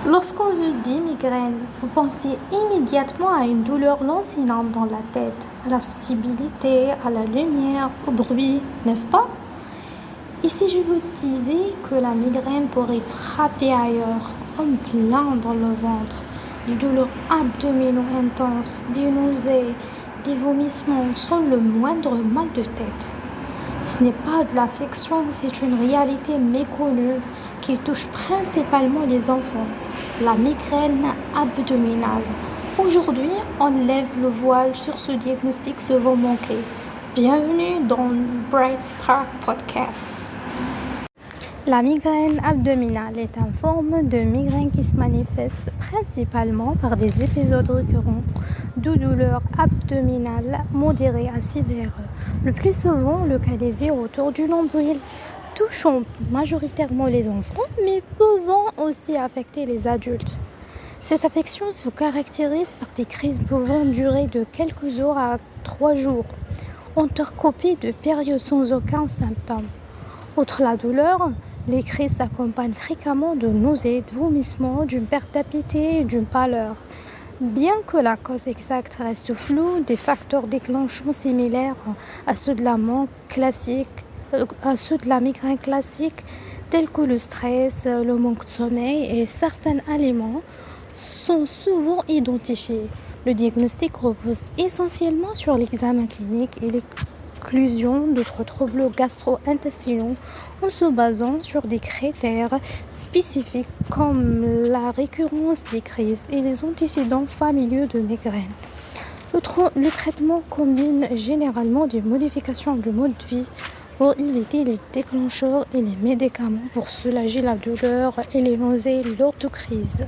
Lorsqu'on vous dit migraine, vous pensez immédiatement à une douleur lancinante dans la tête, à la sensibilité, à la lumière, au bruit, n'est-ce pas? Et si je vous disais que la migraine pourrait frapper ailleurs, en plein dans le ventre, des douleurs abdominaux intenses, des nausées, des vomissements sans le moindre mal de tête? Ce n'est pas de l'affection, c'est une réalité méconnue qui touche principalement les enfants, la migraine abdominale. Aujourd'hui, on lève le voile sur ce diagnostic souvent manqué. Bienvenue dans Bright Spark Podcast. La migraine abdominale est une forme de migraine qui se manifeste principalement par des épisodes récurrents de douleurs abdominales modérées à sévères, le plus souvent localisées autour du nombril, touchant majoritairement les enfants, mais pouvant aussi affecter les adultes. Cette affection se caractérise par des crises pouvant durer de quelques heures à 3 jours, entrecoupées de périodes sans aucun symptôme. Outre la douleur, les crises s'accompagnent fréquemment de nausées, de vomissements, d'une perte d'appétit et d'une pâleur. Bien que la cause exacte reste floue, des facteurs déclenchants similaires à ceux de la migraine classique, tels que le stress, le manque de sommeil et certains aliments, sont souvent identifiés. Le diagnostic repose essentiellement sur l'examen clinique et l'inclusion d'autres troubles gastro-intestinaux en se basant sur des critères spécifiques comme la récurrence des crises et les antécédents familiaux de migraine. Le traitement combine généralement des modifications du mode de vie pour éviter les déclencheurs et les médicaments pour soulager la douleur et les nausées lors de crise.